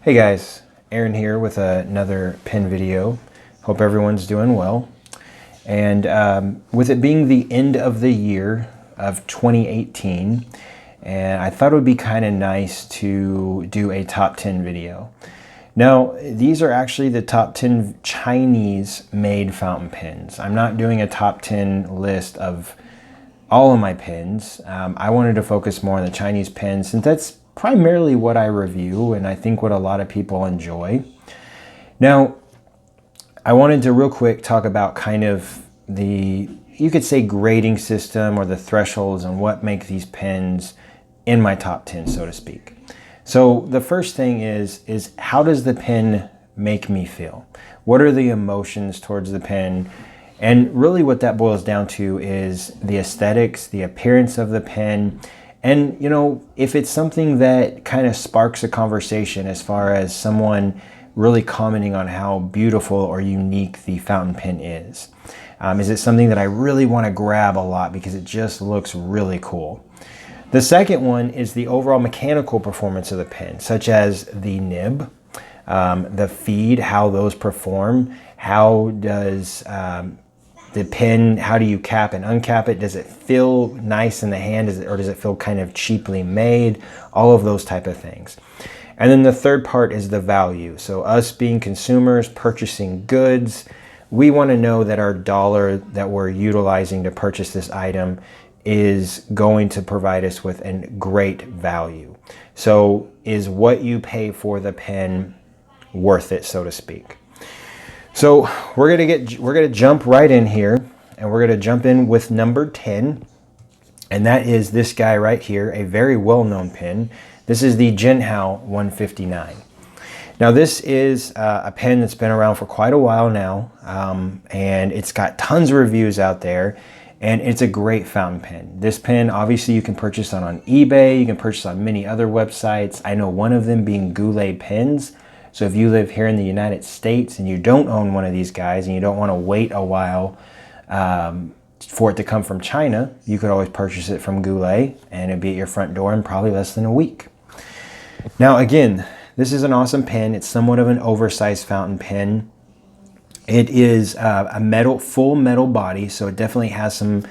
Hey guys, Aaron here with another pen video. Hope everyone's doing well. And with it being the end of the year of 2018, and I thought it would be kind of nice to do a top 10 video. Now, these are actually the top 10 Chinese-made fountain pens. I'm not doing a top 10 list of all of my pens. I wanted to focus more on the Chinese pens since that's primarily what I review and I think what a lot of people enjoy. Now, I wanted to real quick talk about kind of the, you could say, grading system or the thresholds and what make these pens in my top 10, so to speak. So the first thing is how does the pen make me feel? What are the emotions towards the pen? And really what that boils down to is the aesthetics, the appearance of the pen. And, you know, if it's something that kind of sparks a conversation as far as someone really commenting on how beautiful or unique the fountain pen is. Is it something that I really want to grab a lot because it just looks really cool? The second one is the overall mechanical performance of the pen, such as the nib, the feed, how those perform, how does the pen, how do you cap and uncap it? Does it feel nice in the hand, or does it feel kind of cheaply made? All of those type of things. And then the third part is the value. So us being consumers, purchasing goods, we want to know that our dollar that we're utilizing to purchase this item is going to provide us with a great value. So is what you pay for the pen worth it, so to speak? So we're gonna jump right in here, and we're gonna jump in with number 10, and that is this guy right here, a very well-known pen. This is the Jinhao 159. Now this is a pen that's been around for quite a while now, and it's got tons of reviews out there, and it's a great fountain pen. This pen, obviously, you can purchase on eBay, you can purchase on many other websites. I know one of them being Goulet Pens. So if you live here in the United States and you don't own one of these guys and you don't want to wait a while for it to come from China, you could always purchase it from Goulet and it'd be at your front door in probably less than a week. Now again, this is an awesome pen. It's somewhat of an oversized fountain pen. It is a full metal body, so it definitely has some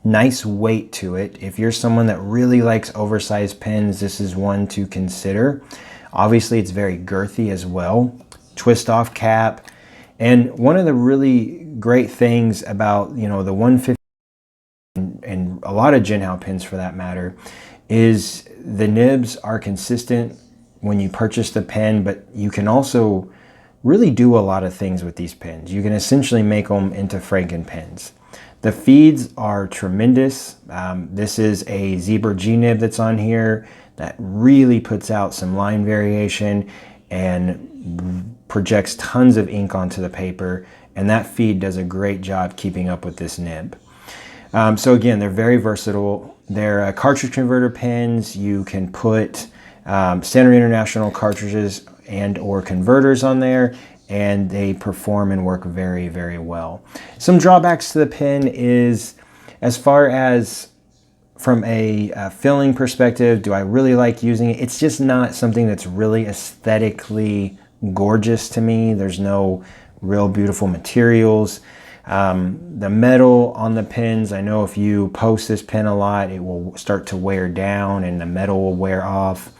nice weight to it. If you're someone that really likes oversized pens, this is one to consider. Obviously, it's very girthy as well. Twist off cap. And one of the really great things about, you know, the 150 and a lot of Jinhao pens for that matter, is the nibs are consistent when you purchase the pen, but you can also really do a lot of things with these pens. You can essentially make them into Franken pens. The feeds are tremendous. This is a zebra G nib that's on here that really puts out some line variation and projects tons of ink onto the paper, and that feed does a great job keeping up with this nib. So again, they're very versatile. They're cartridge converter pens. You can put Standard International cartridges and or converters on there, and they perform and work very, very well. Some drawbacks to the pen is, as far as from a filling perspective, do I really like using it? It's just not something that's really aesthetically gorgeous to me. There's no real beautiful materials. The metal on the pens, I know if you post this pen a lot, it will start to wear down and the metal will wear off.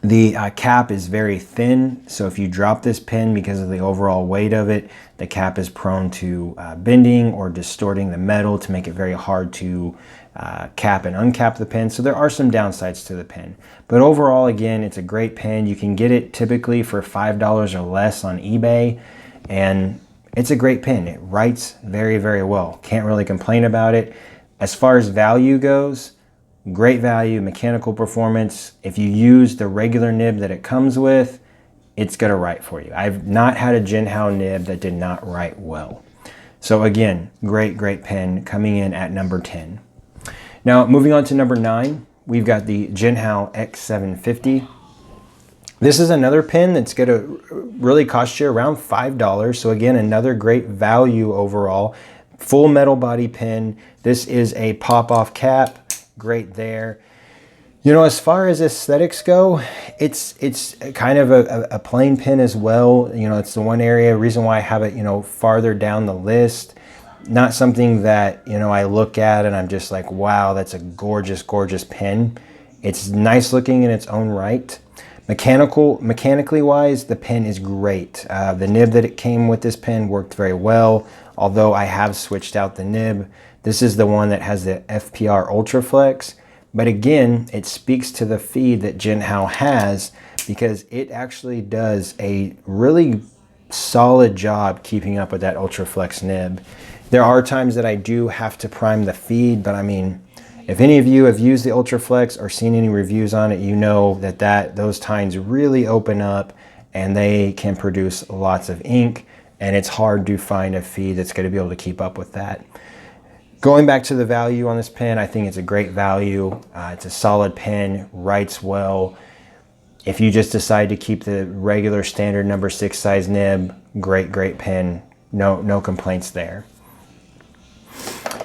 The cap is very thin, so if you drop this pen because of the overall weight of it, the cap is prone to bending or distorting the metal to make it very hard to cap and uncap the pen. So there are some downsides to the pen. But overall, again, it's a great pen. You can get it typically for $5 or less on eBay, and it's a great pen. It writes very, very well. Can't really complain about it. As far as value goes, great value, mechanical performance. If you use the regular nib that it comes with, it's gonna write for you. I've not had a Jinhao nib that did not write well. So again, great, great pen coming in at number 10. Now, moving on to number 9, we've got the Jinhao X750. This is another pen that's gonna really cost you around $5. So again, another great value overall. Full metal body pen. This is a pop-off cap, great there. You know, as far as aesthetics go, it's kind of a plain pen as well. You know, it's the one reason why I have it, you know, farther down the list. Not something that, you know, I look at and I'm just like, wow, that's a gorgeous, gorgeous pen. It's nice looking in its own right. Mechanically wise, the pen is great. The nib that it came with this pen worked very well, although I have switched out the nib. This is the one that has the FPR Ultraflex. But again, it speaks to the feed that Jinhao has, because it actually does a really solid job keeping up with that Ultraflex nib. There are times that I do have to prime the feed, but I mean, if any of you have used the Ultraflex or seen any reviews on it, you know that those tines really open up and they can produce lots of ink, and it's hard to find a feed that's going to be able to keep up with that. Going back to the value on this pen, I think it's a great value. It's a solid pen, writes well. If you just decide to keep the regular standard number 6 size nib, great pen. No complaints there.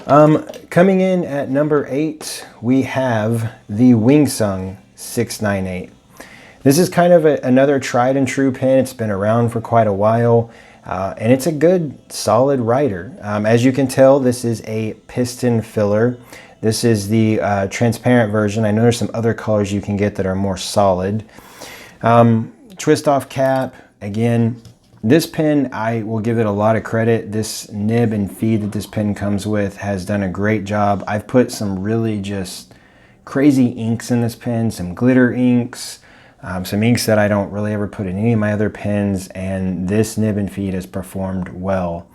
Coming in at number 8, we have the WingSung 698. This is kind of another tried and true pen. It's been around for quite a while. And it's a good, solid writer. As you can tell, this is a piston filler. This is the transparent version. I know there's some other colors you can get that are more solid. Twist off cap. Again, this pen, I will give it a lot of credit. This nib and feed that this pen comes with has done a great job. I've put some really just crazy inks in this pen, some glitter inks, some inks that I don't really ever put in any of my other pens, and this nib and feed has performed well.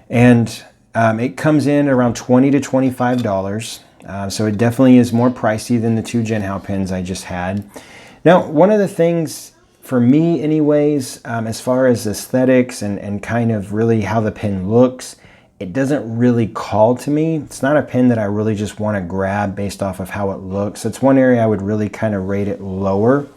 And it comes in around $20 to $25, so it definitely is more pricey than the 2 Jinhao pens I just had. Now, one of the things for me anyways, as far as aesthetics and kind of really how the pen looks, it doesn't really call to me. It's not a pen that I really just want to grab based off of how it looks. It's one area I would really kind of rate it lower.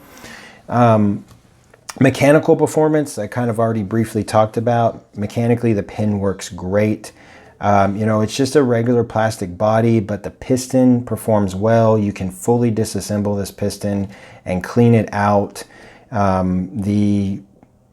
Mechanical performance, I kind of already briefly talked about. Mechanically, the pen works great. You know, it's just a regular plastic body, but the piston performs well. You can fully disassemble this piston and clean it out.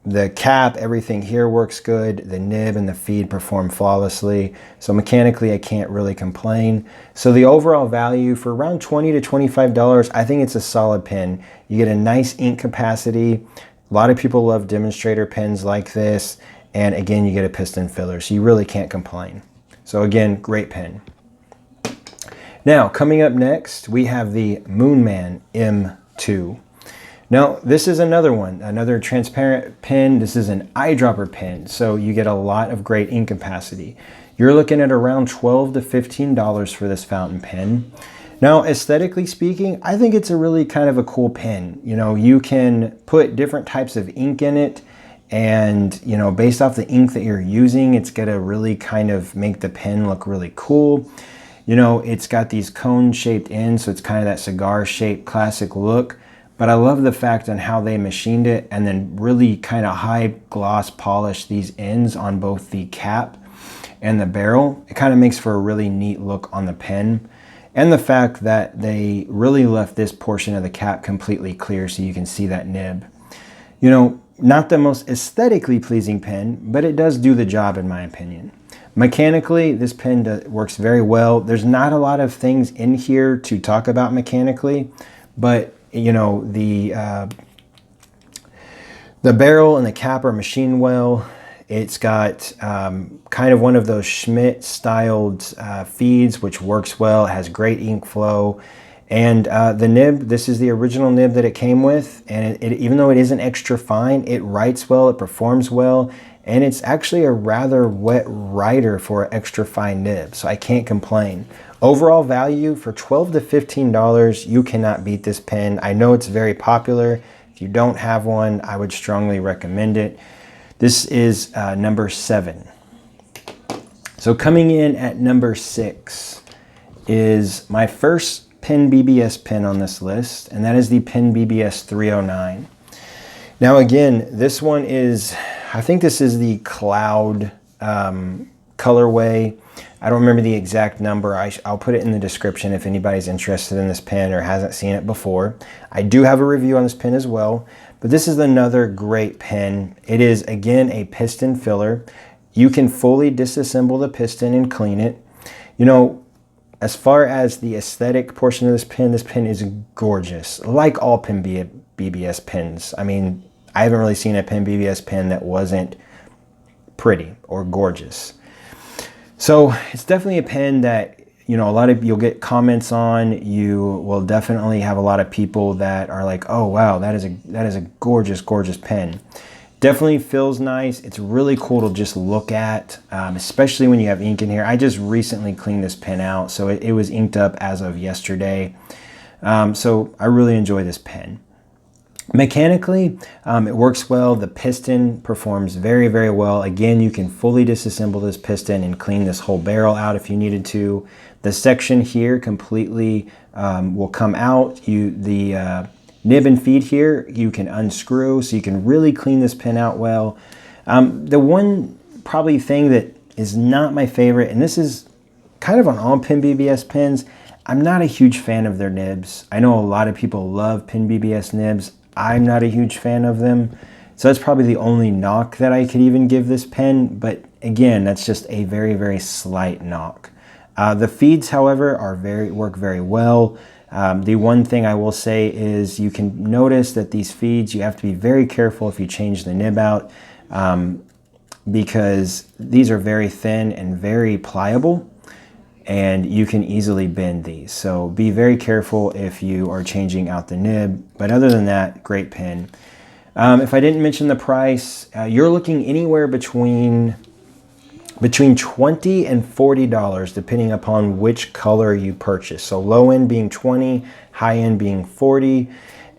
The cap, everything here works good. The nib and the feed perform flawlessly. So mechanically, I can't really complain. So the overall value for around $20 to $25, I think it's a solid pen. You get a nice ink capacity. A lot of people love demonstrator pens like this. And again, you get a piston filler, so you really can't complain. So again, great pen. Now, coming up next, we have the Moonman M2. Now, this is another one, another transparent pen. This is an eyedropper pen, so you get a lot of great ink capacity. You're looking at around $12 to $15 for this fountain pen. Now, aesthetically speaking, I think it's a really kind of a cool pen. You know, you can put different types of ink in it, and, you know, based off the ink that you're using, it's gonna really kind of make the pen look really cool. You know, it's got these cone-shaped ends, so it's kind of that cigar-shaped classic look. But I love the fact on how they machined it and then really kind of high gloss polish these ends on both the cap and the barrel. It kind of makes for a really neat look on the pen. And the fact that they really left this portion of the cap completely clear so you can see that nib. You know, not the most aesthetically pleasing pen, but it does do the job in my opinion. Mechanically, this pen works very well. There's not a lot of things in here to talk about mechanically, but you know, the barrel and the cap are machined well. It's got kind of one of those Schmidt styled feeds, which works well. It has great ink flow. And the nib, this is the original nib that it came with. And even though it isn't extra fine, it writes well, it performs well. And it's actually a rather wet writer for an extra fine nib, so I can't complain. Overall value for $12 to $15, you cannot beat this pen. I know it's very popular. If you don't have one, I would strongly recommend it. This is number 7. So coming in at number 6 is my first Penbbs pen on this list, and that is the Penbbs 309. Now again, this one is, I think this is the cloud colorway. I don't remember the exact number. I'll put it in the description if anybody's interested in this pen or hasn't seen it before. I do have a review on this pen as well, but this is another great pen. It is, again, a piston filler. You can fully disassemble the piston and clean it. You know, as far as the aesthetic portion of this pen is gorgeous, like all Penbbs BBS pens. I mean, I haven't really seen a Penbbs pen that wasn't pretty or gorgeous. So it's definitely a pen that, you know, you'll get comments on. You will definitely have a lot of people that are like, oh wow, that is a gorgeous, gorgeous pen. Definitely feels nice. It's really cool to just look at, especially when you have ink in here. I just recently cleaned this pen out, so it was inked up as of yesterday. So I really enjoy this pen. Mechanically, it works well. The piston performs very, very well. Again, you can fully disassemble this piston and clean this whole barrel out if you needed to. The section here completely will come out. The nib and feed here, you can unscrew, so you can really clean this pen out well. The one probably thing that is not my favorite, and this is kind of on all Penbbs pens, I'm not a huge fan of their nibs. I know a lot of people love Penbbs nibs. I'm not a huge fan of them. So that's probably the only knock that I could even give this pen. But again, that's just a very, very slight knock. The feeds, however, work very well. The one thing I will say is you can notice that these feeds, you have to be very careful if you change the nib out because these are very thin and very pliable, and you can easily bend these. So be very careful if you are changing out the nib. But other than that, great pen. If I didn't mention the price, you're looking anywhere between $20 and $40, depending upon which color you purchase. So low end being 20, high end being 40.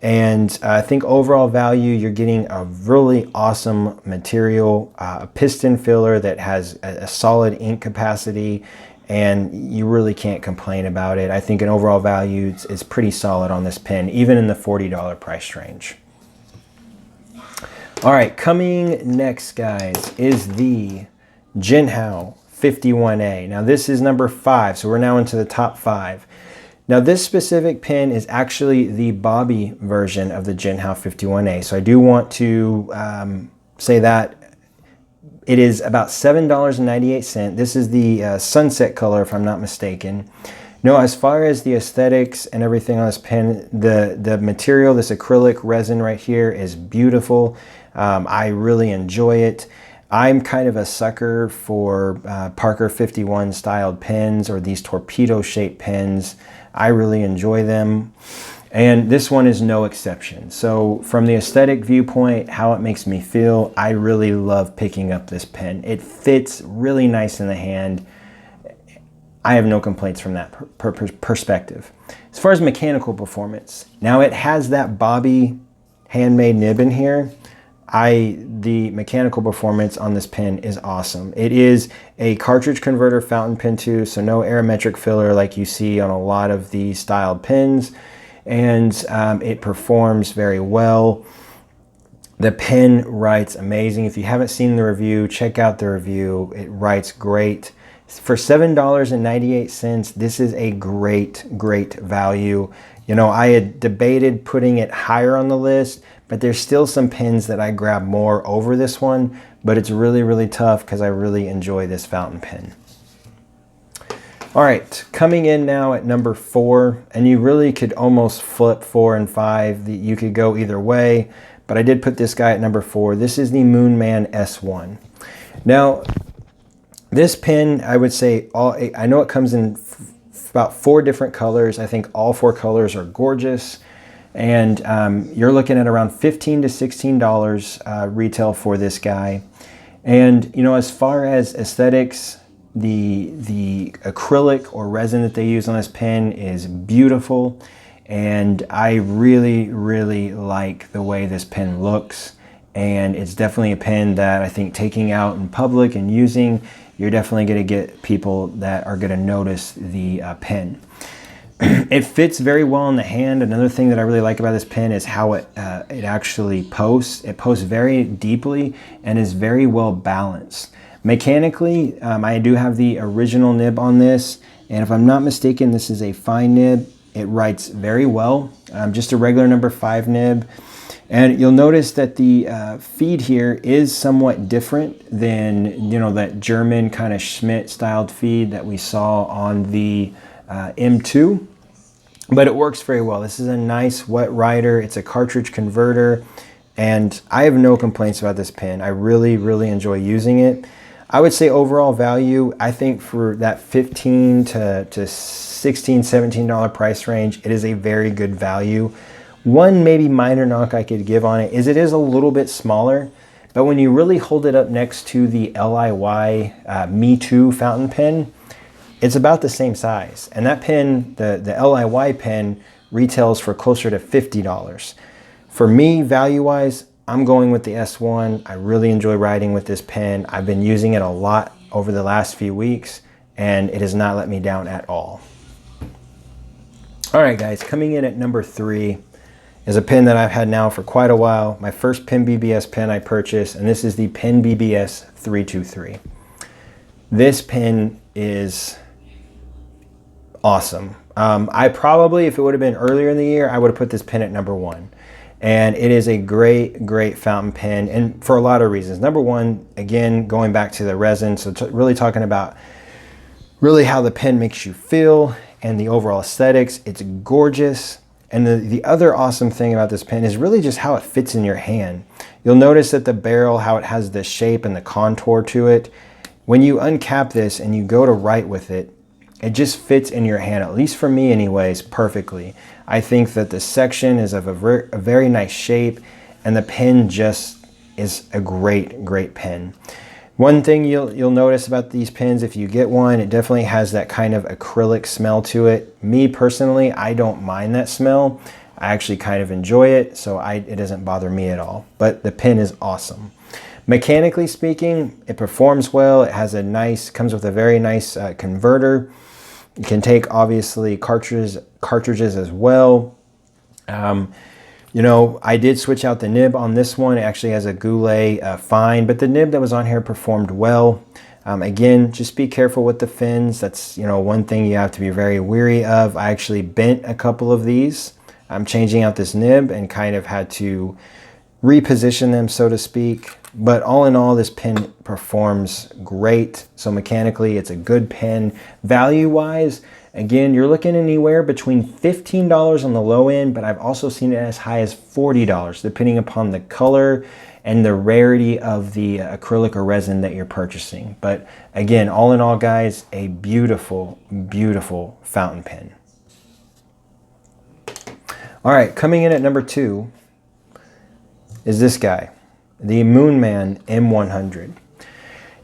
And I think overall value, you're getting a really awesome material, a piston filler that has a solid ink capacity, and you really can't complain about it. I think an overall value is pretty solid on this pen, even in the $40 price range. All right, coming next, guys, is the Jinhao 51A. Now this is number 5, so we're now into the top 5. Now this specific pen is actually the Bobby version of the Jinhao 51A. So I do want to say that it is about $7.98. This is the sunset color, if I'm not mistaken. No, as far as the aesthetics and everything on this pen, the material, this acrylic resin right here is beautiful. I really enjoy it. I'm kind of a sucker for Parker 51 styled pens, or these torpedo shaped pens. I really enjoy them. And this one is no exception. So from the aesthetic viewpoint, how it makes me feel, I really love picking up this pen. It fits really nice in the hand. I have no complaints from that perspective. As far as mechanical performance, now it has that Bobby handmade nib in here. The mechanical performance on this pen is awesome. It is a cartridge converter fountain pen too, so no aerometric filler like you see on a lot of the styled pens. And it performs very well. The pen writes amazing. If you haven't seen the review, check out the review. It writes great. For $7.98, this is a great, great value. You know, I had debated putting it higher on the list, but there's still some pens that I grab more over this one, but it's really, really tough because I really enjoy this fountain pen. All right, coming in now at number 4, and you really could almost flip 4 and 5. You could go either way, but I did put this guy at number 4. This is the Moonman S1. Now, this pen, I would say, I know it comes in about 4 different colors. I think all 4 colors are gorgeous. And you're looking at around $15 to $16 retail for this guy. And, you know, as far as aesthetics, the acrylic or resin that they use on this pen is beautiful. And I really, really like the way this pen looks. And it's definitely a pen that I think taking out in public and using, you're definitely going to get people that are going to notice the pen. It fits very well in the hand. Another thing that I really like about this pen is how it actually posts. It posts very deeply and is very well balanced. Mechanically, I do have the original nib on this, and if I'm not mistaken, this is a fine nib. It writes very well, just a regular number 5 nib. And you'll notice that the feed here is somewhat different than, you know, that German kind of Schmidt styled feed that we saw on the M2, but it works very well. This is a nice wet rider. It's a cartridge converter, and I have no complaints about this pen. I really, really enjoy using it. I would say overall value, I think for that $15 to $16, $17 price range, it is a very good value. One maybe minor knock I could give on it is a little bit smaller, but when you really hold it up next to the LIY Me2 fountain pen, it's about the same size. And that pen, the LIY pen, retails for closer to $50. For me, value-wise, I'm going with the S1. I really enjoy writing with this pen. I've been using it a lot over the last few weeks, and it has not let me down at all. All right, guys, coming in at number 3 is a pen that I've had now for quite a while. My first Penbbs pen I purchased, and this is the Penbbs 323. This pen is awesome. I probably, if it would have been earlier in the year, I would have put this pen at number 1. And it is a great, great fountain pen, and for a lot of reasons. Number 1, again, going back to the resin, so really talking about really how the pen makes you feel and the overall aesthetics. It's gorgeous. And the other awesome thing about this pen is really just how it fits in your hand. You'll notice that the barrel, how it has the shape and the contour to it. When you uncap this and you go to write with it, it just fits in your hand, at least for me anyways, perfectly. I think that the section is of a very nice shape, and the pen just is a great, great pen. One thing you'll notice about these pens, if you get one, it definitely has that kind of acrylic smell to it. Me personally, I don't mind that smell. I actually kind of enjoy it, so it doesn't bother me at all. But the pen is awesome. Mechanically speaking, it performs well. It has comes with a very nice converter. You can take obviously cartridges as well. You know, I did switch out the nib on this one. It actually has a goulet fine, but the nib that was on here performed well. Again, just be careful with the fins. That's, you know, one thing you have to be very wary of. I actually bent a couple of these. I'm changing out this nib and kind of had to reposition them, so to speak. But all in all, this pen performs great. So mechanically, it's a good pen. Value-wise, again, you're looking anywhere between $15 on the low end, but I've also seen it as high as $40, depending upon the color and the rarity of the acrylic or resin that you're purchasing. But again, all in all, guys, a beautiful, beautiful fountain pen. All right, coming in at number 2 is this guy, the Moonman M100.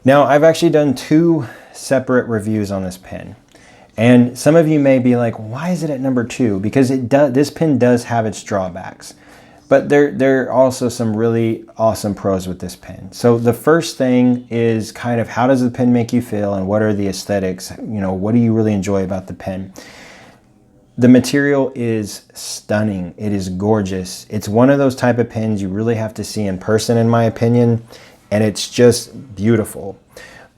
Now, I've actually done 2 separate reviews on this pen. And some of you may be like, why is it at number 2? Because this pen does have its drawbacks. But there are also some really awesome pros with this pen. So the first thing is kind of how does the pen make you feel, and what are the aesthetics? You know, what do you really enjoy about the pen? The material is stunning. It is gorgeous. It's one of those type of pens you really have to see in person, in my opinion, and it's just beautiful.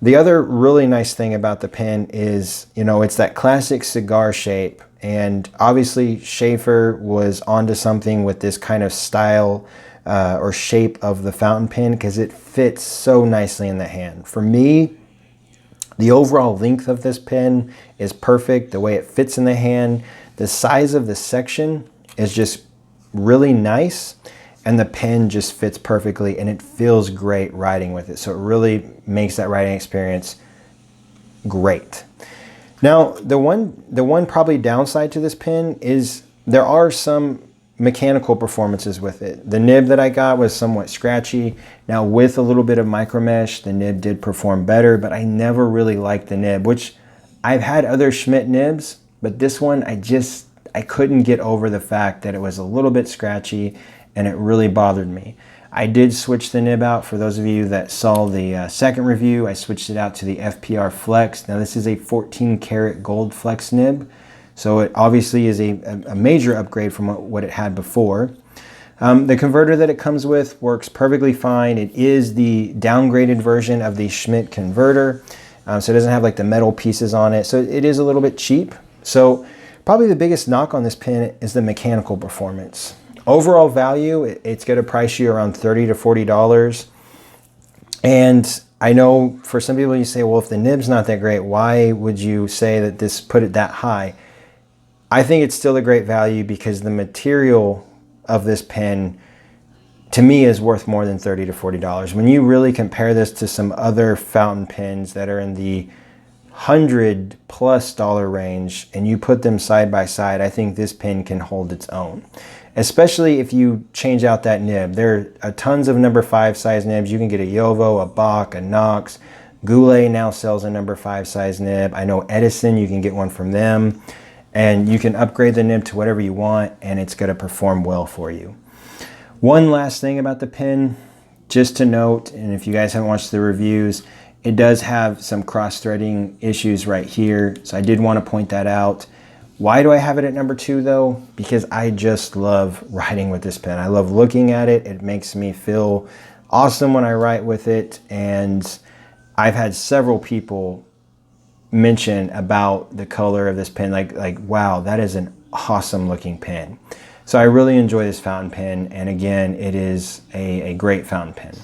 The other really nice thing about the pen is, you know, it's that classic cigar shape, and obviously Schaefer was onto something with this kind of style or shape of the fountain pen, because it fits so nicely in the hand. For me, the overall length of this pen is perfect. The way it fits in the hand, the size of the section is just really nice, and the pen just fits perfectly, and it feels great writing with it. So it really makes that writing experience great. Now, the one probably downside to this pen is there are some mechanical performances with it. The nib that I got was somewhat scratchy. Now, with a little bit of micro mesh, the nib did perform better, but I never really liked the nib, which I've had other Schmidt nibs, but this one I couldn't get over the fact that it was a little bit scratchy, and it really bothered me. I did switch the nib out. For those of you that saw the second review, I switched it out to the FPR Flex. Now this is a 14 karat gold flex nib, so it obviously is a major upgrade from what it had before. The converter that it comes with works perfectly fine. It is the downgraded version of the Schmidt converter. So it doesn't have like the metal pieces on it. So it is a little bit cheap. So probably the biggest knock on this pen is the mechanical performance. Overall value, it's going to price you around $30 to $40. And I know for some people you say, well, if the nib's not that great, why would you say that this put it that high? I think it's still a great value because the material of this pen to me is worth more than $30 to $40. When you really compare this to some other fountain pens that are in the $100+ range and you put them side by side, I think this pen can hold its own. Especially if you change out that nib. There are tons of number 5 size nibs. You can get a Yovo, a Bach, a Knox. Goulet now sells a number 5 size nib. I know Edison, you can get one from them. And you can upgrade the nib to whatever you want and it's going to perform well for you. One last thing about the pen, just to note, and if you guys haven't watched the reviews, it does have some cross-threading issues right here. So I did want to point that out. Why do I have it at number 2 though? Because I just love writing with this pen. I love looking at it. It makes me feel awesome when I write with it. And I've had several people mention about the color of this pen, like wow, that is an awesome looking pen. So I really enjoy this fountain pen, and again, it is a great fountain pen.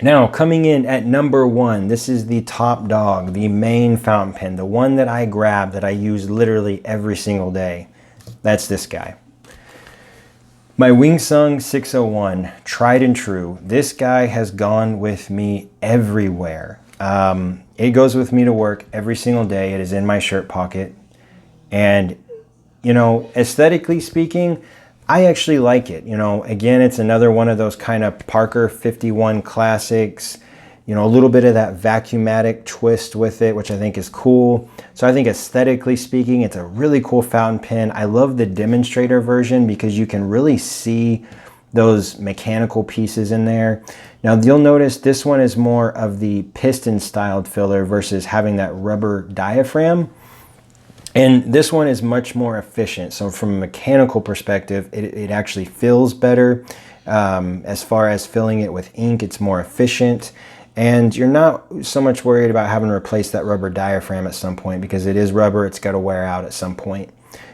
Now, coming in at number 1, this is the top dog, the main fountain pen, the one that I grab, that I use literally every single day. That's this guy. My WingSung 601, tried and true. This guy has gone with me everywhere. It goes with me to work every single day. It is in my shirt pocket. And you know, aesthetically speaking, I actually like it. You know, again, it's another one of those kind of Parker 51 classics, you know, a little bit of that vacuumatic twist with it, which I think is cool. So I think aesthetically speaking, it's a really cool fountain pen. I love the demonstrator version because you can really see those mechanical pieces in there. Now you'll notice this one is more of the piston styled filler versus having that rubber diaphragm. And this one is much more efficient. So from a mechanical perspective, it actually feels better. As far as filling it with ink, it's more efficient. And you're not so much worried about having to replace that rubber diaphragm at some point because it is rubber, it's got to wear out at some point.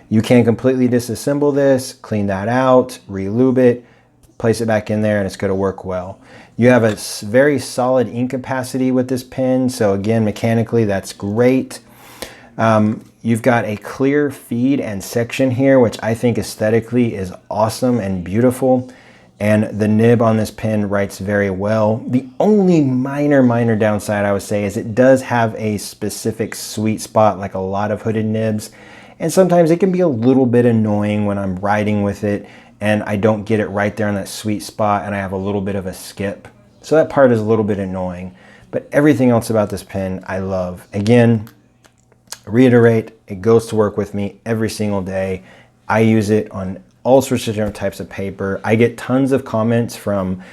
You can completely disassemble this, clean that out, re-lube it, place it back in there, and it's going to work well. You have a very solid ink capacity with this pen. So again, mechanically, that's great. You've got a clear feed and section here, which I think aesthetically is awesome and beautiful. And the nib on this pen writes very well. The only minor downside I would say is it does have a specific sweet spot like a lot of hooded nibs. And sometimes it can be a little bit annoying when I'm writing with it and I don't get it right there on that sweet spot and I have a little bit of a skip. So that part is a little bit annoying. But everything else about this pen I love. Again, reiterate, it goes to work with me every single day. I use it on all sorts of different types of paper. I get tons of comments from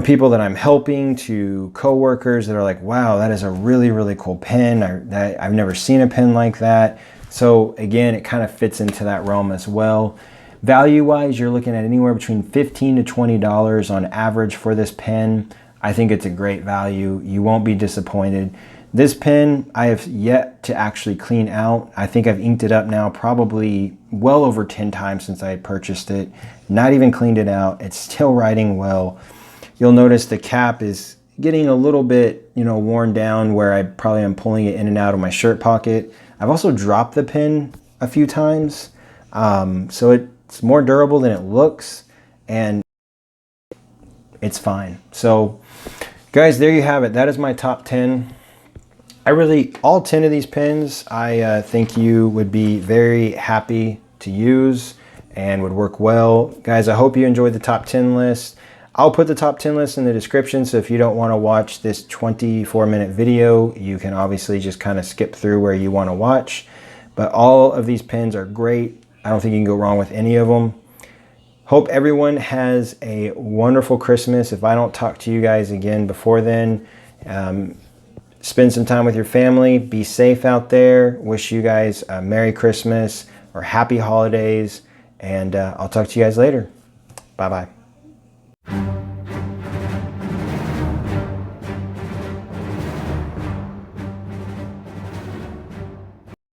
people that I'm helping to coworkers that are like, wow, that is a really cool pen. I've never seen a pen like that. So again, it kind of fits into that realm as well. Value-wise, you're looking at anywhere between $15 to $20 on average for this pen. I think it's a great value. You won't be disappointed. This pen I have yet to actually clean out. I think I've inked it up now probably well over 10 times since I purchased it. Not even cleaned it out. It's still writing well. You'll notice the cap is getting a little bit, you know, worn down where I probably am pulling it in and out of my shirt pocket. I've also dropped the pen a few times. So it's more durable than it looks and it's fine. So guys, there you have it. That is my top 10. All 10 of these pens, I think you would be very happy to use and would work well. Guys, I hope you enjoyed the top 10 list. I'll put the top 10 list in the description, so if you don't want to watch this 24-minute video, you can obviously just kind of skip through where you want to watch. But all of these pens are great. I don't think you can go wrong with any of them. Hope everyone has a wonderful Christmas. If I don't talk to you guys again before then, spend some time with your family. Be safe out there. Wish you guys a Merry Christmas or Happy Holidays. And I'll talk to you guys later. Bye-bye.